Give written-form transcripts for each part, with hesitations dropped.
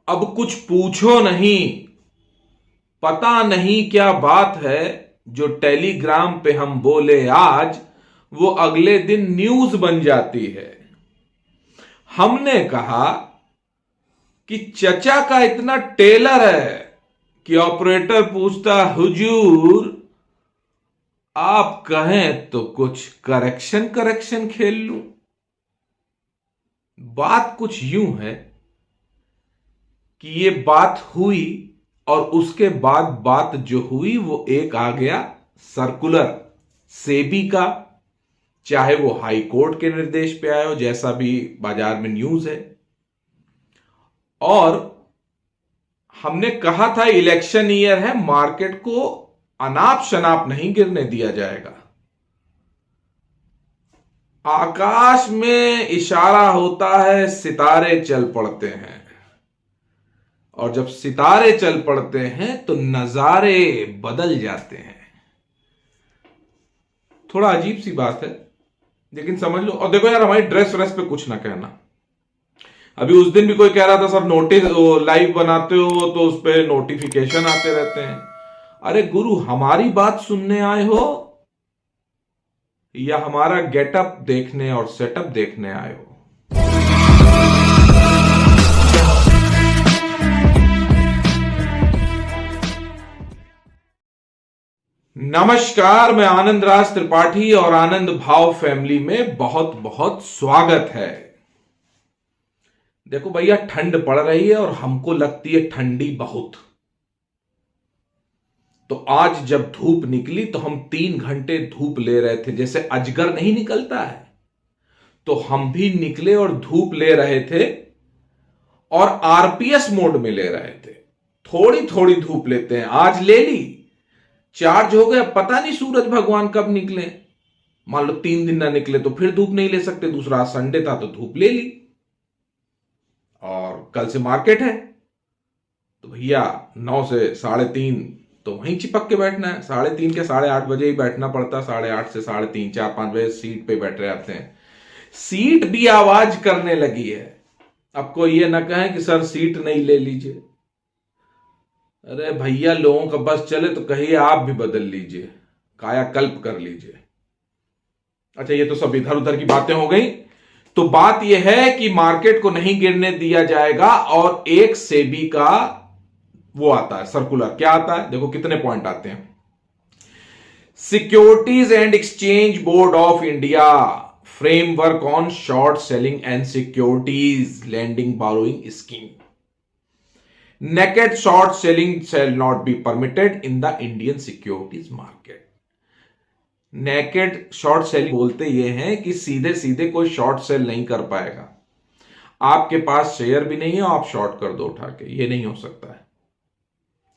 अब कुछ पूछो नहीं, पता नहीं क्या बात है। जो टेलीग्राम पे हम बोले आज, वो अगले दिन न्यूज बन जाती है। हमने कहा कि चचा का इतना टेलर है कि ऑपरेटर पूछता, हुजूर आप कहें तो कुछ करेक्शन करेक्शन खेल लूं। बात कुछ यूं है कि ये बात हुई और उसके बाद बात जो हुई वो एक आ गया सर्कुलर सेबी का, चाहे वो हाई कोर्ट के निर्देश पे आए हो, जैसा भी बाजार में न्यूज है। और हमने कहा था इलेक्शन ईयर है, मार्केट को अनाप शनाप नहीं गिरने दिया जाएगा। आकाश में इशारा होता है, सितारे चल पड़ते हैं, और जब सितारे चल पड़ते हैं तो नजारे बदल जाते हैं। थोड़ा अजीब सी बात है, लेकिन समझ लो। और देखो यार, हमारी ड्रेस व्रेस पे कुछ ना कहना। अभी उस दिन भी कोई कह रहा था सर नोटिस लाइव बनाते हो तो उस पर नोटिफिकेशन आते रहते हैं। अरे गुरु, हमारी बात सुनने आए हो या हमारा गेटअप देखने और सेटअप देखने आए हो? नमस्कार, मैं आनंद राज त्रिपाठी और आनंद भाव फैमिली में बहुत बहुत स्वागत है। देखो भैया, ठंड पड़ रही है और हमको लगती है ठंडी बहुत। तो आज जब धूप निकली तो हम 3 घंटे धूप ले रहे थे, जैसे अजगर नहीं निकलता है, तो हम भी निकले और धूप ले रहे थे और आरपीएस मोड में ले रहे थे। थोड़ी थोड़ी धूप लेते हैं, आज ले ली, चार्ज हो गया। पता नहीं सूरज भगवान कब निकले। मान लो 3 दिन ना निकले तो फिर धूप नहीं ले सकते। दूसरा संडे था तो धूप ले ली, और कल से मार्केट है तो भैया 9 से 3:30 तो वहीं चिपक के बैठना है। 3:30 के 8:30 बजे ही बैठना पड़ता। 8:30 से 3:30, 4-5 बजे सीट पे बैठ रहे आते हैं। सीट भी आवाज करने लगी है। अब कोई ये ना कहे कि सर सीट नहीं ले लीजिए। अरे भैया, लोगों का बस चले तो कहिए आप भी बदल लीजिए, कायाकल्प कर लीजिए। अच्छा, ये तो सब इधर उधर की बातें हो गई। तो बात यह है कि मार्केट को नहीं गिरने दिया जाएगा, और एक सेबी का वो आता है सर्कुलर। क्या आता है? देखो कितने पॉइंट आते हैं। Securities and exchange board of India framework on short selling and securities lending borrowing scheme. Naked short selling shall not be permitted in the Indian securities market. Naked short selling बोलते ये हैं कि सीधे सीधे कोई short cell नहीं कर पाएगा। आपके पास शेयर भी नहीं है, आप शॉर्ट कर दो उठा के, ये नहीं हो सकता है।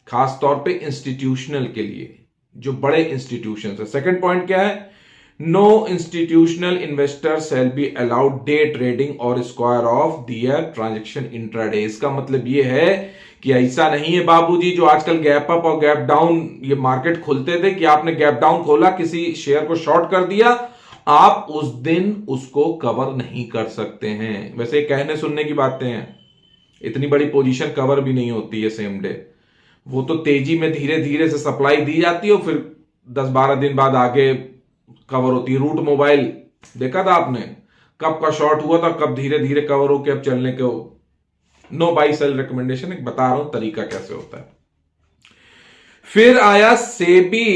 खास तौर पे इंस्टीट्यूशनल के लिए, जो बड़े इंस्टीट्यूशन है। सेकंड पॉइंट क्या है? No institutional investor shall be allowed day trading और square off their transaction intraday. इसका मतलब ये है कि ऐसा नहीं है बाबूजी, जो आजकल गैप अप और गैप डाउन ये मार्केट खुलते थे, कि आपने गैप डाउन खोला, किसी शेयर को शॉर्ट कर दिया, आप उस दिन उसको कवर नहीं कर सकते हैं। वैसे कहने सुनने की बातें हैं, इतनी बड़ी पोजीशन कवर भी नहीं होती है सेम डे। वो तो तेजी में धीरे धीरे से सप्लाई दी जाती है और फिर 10-12 दिन बाद आगे कवर होती है। रूट मोबाइल देखा था आपने, कब का शॉर्ट हुआ था, कब धीरे धीरे कवर होकर अब चलने के। नो बाई सेल रिकमेंडेशन, एक बता रहा हूं तरीका कैसे होता है। फिर आया सेबी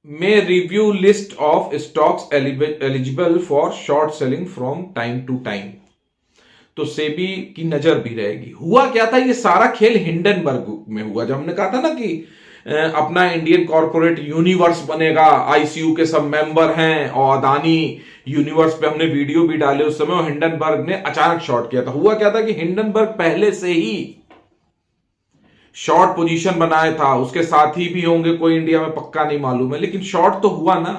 में review list of stocks eligible for short selling from time to time. तो सेबी की नजर भी रहेगी। हुआ क्या था, ये सारा खेल हिंडनबर्ग में हुआ। जब हमने कहा था ना कि अपना इंडियन कॉर्पोरेट यूनिवर्स बनेगा, आईसीयू के सब मेंबर हैं, और अदानी यूनिवर्स पे हमने वीडियो भी डाले उस समय, और हिंडनबर्ग ने अचानक शॉर्ट किया था। हुआ क्या था कि हिंडनबर्ग पहले से ही शॉर्ट पोजीशन बनाया था। उसके साथी भी होंगे कोई इंडिया में, पक्का नहीं मालूम है, लेकिन शॉर्ट तो हुआ ना,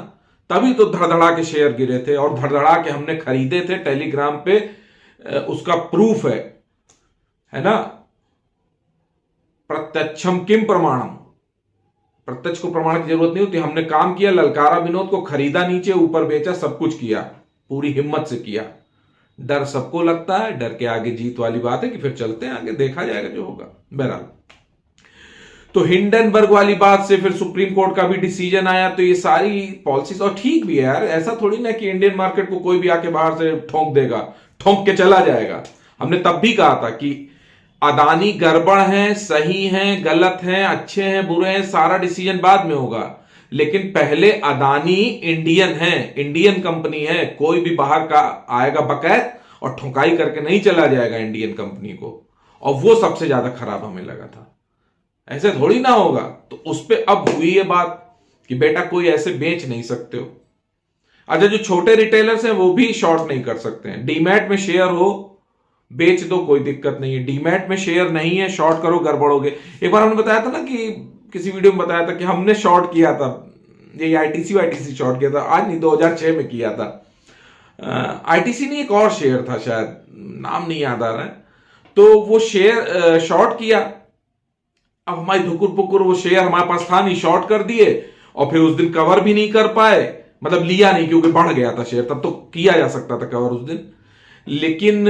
तभी तो धड़धड़ा के शेयर गिरे थे, और धड़धड़ा के हमने खरीदे थे टेलीग्राम पे। उसका प्रूफ है ना, प्रत्यक्षम किम प्रमाणम। प्रत्यक्ष को प्रमाण की जरूरत नहीं होती। हमने काम किया, ललकारा विनोद को खरीदा नीचे, ऊपर बेचा, सब कुछ किया, पूरी हिम्मत से किया। डर सबको लगता है, डर के आगे जीत वाली बात है कि फिर चलते हैं आगे, देखा जाएगा जो होगा। बहरहाल तो हिंडनबर्ग वाली बात से फिर सुप्रीम कोर्ट का भी डिसीजन आया, तो ये सारी पॉलिसीज, और ठीक भी है यार, ऐसा थोड़ी ना कि इंडियन मार्केट को कोई भी आके बाहर से ठोंक देगा, ठोंक के चला जाएगा। हमने तब भी कहा था कि अदानी गड़बड़ हैं, सही हैं, गलत हैं, अच्छे हैं, बुरे हैं, सारा डिसीजन बाद में होगा, लेकिन पहले अदानी इंडियन है, इंडियन कंपनी है, कोई भी बाहर का आएगा बकैत और ठुकाई करके नहीं चला जाएगा इंडियन कंपनी को। और वो सबसे ज्यादा खराब हमें लगा था, ऐसे थोड़ी ना होगा। तो उस पर अब हुई है बात कि बेटा कोई ऐसे बेच नहीं सकते हो। अच्छा, जो छोटे रिटेलर्स हैं वो भी शॉर्ट नहीं कर सकते हैं। डीमैट में शेयर हो, बेच दो, कोई दिक्कत नहीं है। डीमैट में शेयर नहीं है, शॉर्ट करो, गड़बड़ोगे। एक बार हमने बताया था ना कि किसी वीडियो में बताया था कि हमने शॉर्ट किया था, ये आईटीसी शॉर्ट किया था, आज नहीं 2006 में किया था। आईटीसी नहीं, एक और शेयर था शायद, नाम नहीं याद आ रहा है। तो वो शेयर शॉर्ट किया, अब हमारी धुकुर पुकुर वो शेयर हमारे पास था नहीं, शॉर्ट कर दिए, और फिर उस दिन कवर भी नहीं कर पाए, मतलब लिया नहीं क्योंकि बढ़ गया था शेयर, तब तो किया जा सकता था कवर उस दिन, लेकिन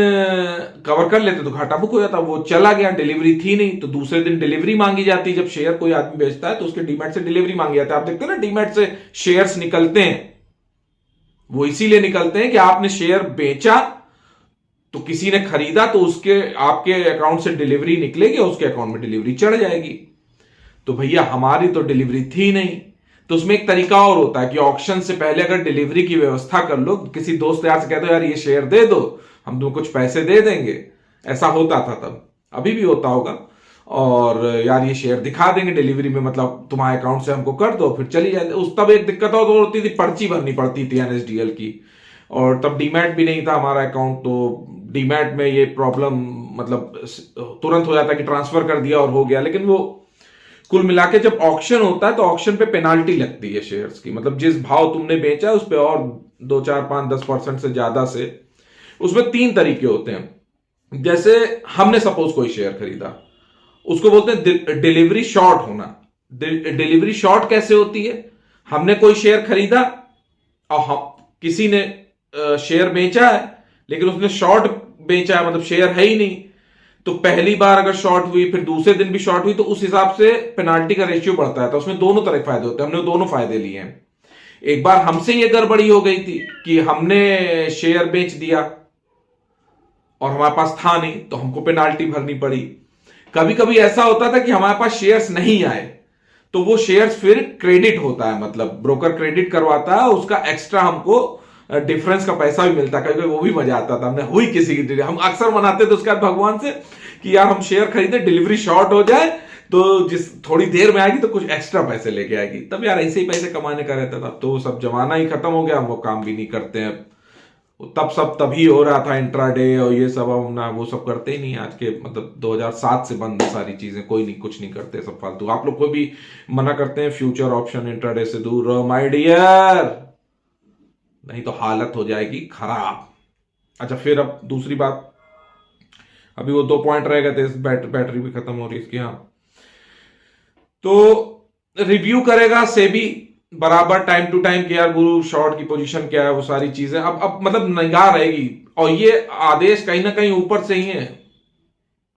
कवर कर लेते तो घाटा बुक हो जाता। वो चला गया, डिलीवरी थी नहीं, तो दूसरे दिन डिलीवरी मांगी जाती। जब शेयर कोई आदमी बेचता है तो उसके डीमैट से डिलीवरी मांगी जाती है। आप देखते हैं ना, डीमैट से शेयर्स निकलते हैं, वो इसीलिए निकलते हैं कि आपने शेयर बेचा तो किसी ने खरीदा, तो उसके आपके अकाउंट से डिलीवरी निकलेगी और उसके अकाउंट में डिलीवरी चढ़ जाएगी। तो भैया हमारी तो डिलीवरी थी नहीं, तो उसमें एक तरीका और होता है कि ऑक्शन से पहले अगर डिलीवरी की व्यवस्था कर लो, किसी दोस्त यार से कहते हो यार ये शेयर दे दो, हम तुमको कुछ पैसे दे देंगे, ऐसा होता था तब, अभी भी होता होगा, और यार ये शेयर दिखा देंगे डिलीवरी में, मतलब तुम्हारे अकाउंट से हमको कर दो, फिर चली जाए। उस तब एक दिक्कत और होती थी, पर्ची भरनी पड़ती थी एनएसडीएल की, और तब डीमैट भी नहीं था हमारा अकाउंट, तो डीमैट में ये प्रॉब्लम मतलब तुरंत हो जाता कि ट्रांसफर कर दिया और हो गया। लेकिन वो कुल मिला के जब ऑक्शन होता है तो ऑक्शन पे पेनाल्टी लगती है शेयर्स की, मतलब जिस भाव तुमने बेचा है उस पे और 2, 4, 5, 10% से ज्यादा से। उसमें 3 तरीके होते हैं। जैसे हमने सपोज कोई शेयर खरीदा, उसको बोलते हैं डिलीवरी शॉर्ट होना। डिलीवरी शॉर्ट कैसे होती है? हमने कोई शेयर खरीदा और किसी ने शेयर बेचा है, लेकिन उसने शॉर्ट बेचा है, मतलब शेयर है ही नहीं, तो पहली बार अगर शॉर्ट हुई, फिर दूसरे दिन भी शॉर्ट हुई, तो उस हिसाब से पेनाल्टी का रेशियो बढ़ता है। तो उसमें दोनों तरह के फायदे होते हैं, हमने दोनों फायदे लिए हैं। एक बार हमसे ये गड़बड़ी हो गई थी कि हमने शेयर बेच दिया और हमारे पास था नहीं, तो हमको पेनाल्टी भरनी पड़ी। कभी कभी ऐसा होता था कि हमारे पास शेयर्स नहीं आए, तो वो शेयर्स फिर क्रेडिट होता है, मतलब ब्रोकर क्रेडिट करवाता है, उसका एक्स्ट्रा हमको डिफरेंस का पैसा भी मिलता है। कभी वो भी मजा आता था। हमने हुई किसी की, हम अक्सर मनाते थे उसके बाद भगवान से कि यार हम शेयर खरीदे, डिलीवरी शॉर्ट हो जाए तो जिस थोड़ी देर में आएगी तो कुछ एक्स्ट्रा पैसे लेके आएगी। तब यार ऐसे ही पैसे कमाने का रहता था। तो वो सब जमाना ही खत्म हो गया, हम वो काम भी नहीं करते हैं। तब सब तभी हो रहा था इंट्राडे और ये सब, हम ना वो सब करते ही नहीं आज के, मतलब 2007 से बंद है सारी चीजें, कोई नहीं, कुछ नहीं करते, सब फालतू। आप लोग को भी मना करते हैं फ्यूचर ऑप्शन इंट्राडे से दूर रहो माय डियर, नहीं तो हालत हो जाएगी खराब। अच्छा, फिर अब दूसरी बात, अभी वो 2 पॉइंट रह गए थे, बैटरी भी खत्म हो रही है इसकी। हाँ, तो रिव्यू करेगा सेबी बराबर टाइम टू टाइम कि यार गुरु शॉर्ट की पोजीशन क्या है, वो सारी चीजें अब मतलब निगाह रहेगी। और ये आदेश कहीं ना कहीं ऊपर से ही है,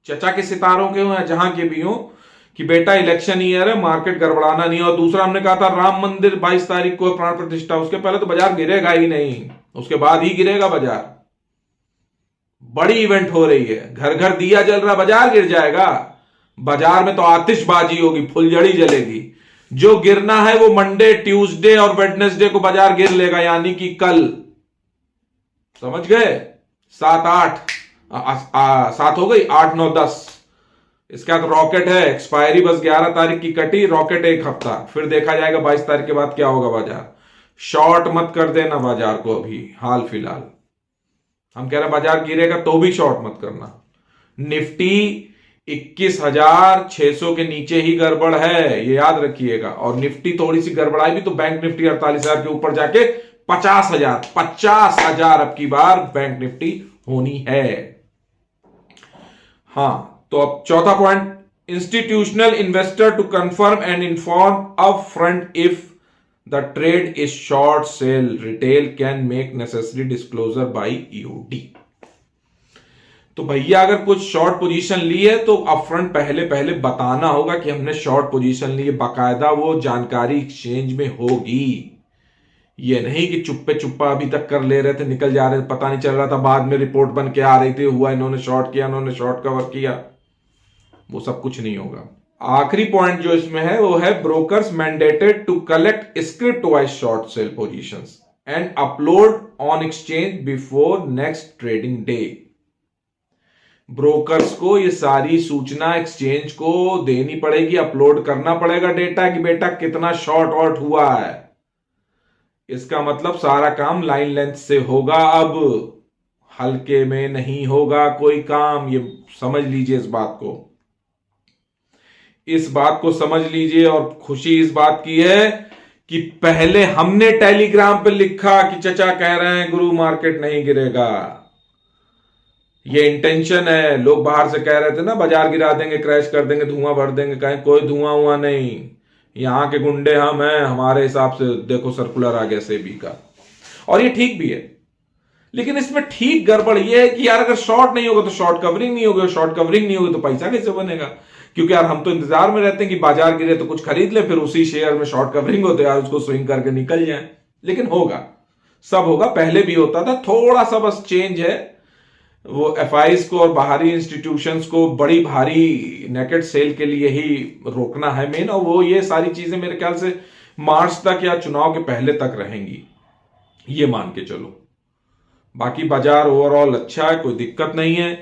चचा के सितारों के हो या जहां के भी हो, कि बेटा इलेक्शन ईयर है, मार्केट गड़बड़ाना नहीं। और दूसरा हमने कहा था राम मंदिर 22 तारीख को प्राण प्रतिष्ठा, उसके पहले तो बाजार गिरेगा ही नहीं, उसके बाद ही गिरेगा बाजार। बड़ी इवेंट हो रही है, घर घर दिया जल रहा, बाजार गिर जाएगा। बाजार में तो आतिशबाजी होगी, फुलझड़ी जलेगी। जो गिरना है वो मंडे, ट्यूसडे और वेडनेसडे को बाजार गिर लेगा, यानी कि कल। समझ गए? 7, 8 7 हो गई, 8, 9, 10। इसके बाद रॉकेट है, एक्सपायरी बस 11 तारीख की कटी, रॉकेट 1 हफ्ता, फिर देखा जाएगा 22 तारीख के बाद क्या होगा बाजार। शॉर्ट मत कर देना बाजार को अभी हाल फिलहाल। हम कह रहे हैं बाजार गिरेगा तो भी शॉर्ट मत करना। निफ्टी 21,600 के नीचे ही गड़बड़ है, ये याद रखिएगा। और निफ्टी थोड़ी सी गड़बड़ाई भी तो बैंक निफ्टी 48,000 के ऊपर जाके 50,000 अब की बार बैंक निफ्टी होनी है। हाँ, तो अब चौथा point, institutional investor to confirm and inform up front if the trade is short sale, retail can make necessary disclosure by EOD. तो भैया अगर कुछ शॉर्ट पोजीशन ली है तो अपफ्रंट पहले पहले बताना होगा कि हमने शॉर्ट पोजीशन ली है, बाकायदा वो जानकारी एक्सचेंज में होगी। ये नहीं कि चुप्पे चुप्पा अभी तक कर ले रहे थे, निकल जा रहे थे, पता नहीं चल रहा था, बाद में रिपोर्ट बन के आ रही थी, हुआ इन्होंने शॉर्ट किया, इन्होंने शॉर्ट कवर किया, वो सब कुछ नहीं होगा। आखिरी पॉइंट जो इसमें है वो है brokers mandated to collect script wise short sale positions and upload on exchange before next trading day. Brokers को ये सारी सूचना एक्सचेंज को देनी पड़ेगी, अपलोड करना पड़ेगा डेटा कि बेटा कितना शॉर्ट आउट हुआ है। इसका मतलब सारा काम लाइन लेंथ से होगा, अब हल्के में नहीं होगा कोई काम। ये समझ लीजिए, इस बात को समझ लीजिए। और खुशी इस बात की है कि पहले हमने टेलीग्राम पे लिखा कि चचा कह रहे हैं गुरु मार्केट नहीं गिरेगा, ये इंटेंशन है। लोग बाहर से कह रहे थे ना बाजार गिरा देंगे, क्रैश कर देंगे, धुआं भर देंगे, कहीं कोई धुआं हुआ नहीं। यहां के गुंडे हम हैं, हमारे हिसाब से देखो सर्कुलर आ गया सेबी का, और ये ठीक भी है। लेकिन इसमें ठीक गड़बड़ ये है कि यार अगर शॉर्ट नहीं होगा तो शॉर्ट कवरिंग नहीं होगी, शॉर्ट कवरिंग नहीं होगी तो पैसा कैसे बनेगा? क्योंकि यार हम तो इंतजार में रहते हैं कि बाजार गिरे तो कुछ खरीद ले, फिर उसी शेयर में शॉर्ट कवरिंग हो तो यार उसको स्विंग करके निकल जाए। लेकिन होगा, सब होगा, पहले भी होता था, थोड़ा सा बस चेंज है। वो एफआईज को और बाहरी इंस्टीट्यूशंस को बड़ी भारी नेकेड सेल के लिए ही रोकना है मेन, और वो ये सारी चीजें मेरे ख्याल से मार्च तक या चुनाव के पहले तक रहेंगी, ये मान के चलो। बाकी बाजार ओवरऑल अच्छा है, कोई दिक्कत नहीं है।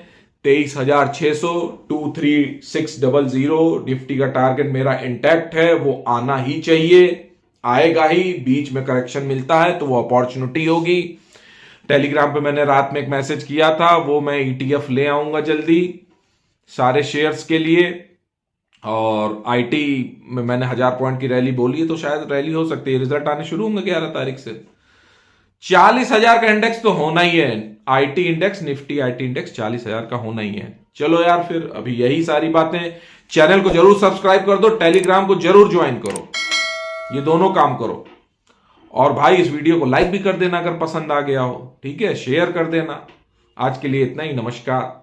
23,600 23600 निफ्टी का टारगेट मेरा इंटैक्ट है, वो आना ही चाहिए, आएगा ही। बीच में करेक्शन मिलता है तो वो अपॉर्चुनिटी होगी। टेलीग्राम पे मैंने रात में एक मैसेज किया था, वो मैं ईटीएफ ले आऊंगा जल्दी सारे शेयर्स के लिए। और आईटी में मैंने 1000 पॉइंट की रैली बोली है, तो शायद रैली हो सकती है, रिजल्ट आने शुरू होंगे 11 तारीख से। 40,000 का इंडेक्स तो होना ही है, IT index, Nifty IT index 40,000 का होना ही है। चलो यार, फिर अभी यही सारी बातें। चैनल को जरूर सब्सक्राइब कर दो, टेलीग्राम को जरूर ज्वाइन करो, ये दोनों काम करो। और भाई इस वीडियो को लाइक भी कर देना अगर पसंद आ गया हो, ठीक है, शेयर कर देना। आज के लिए इतना ही, नमस्कार।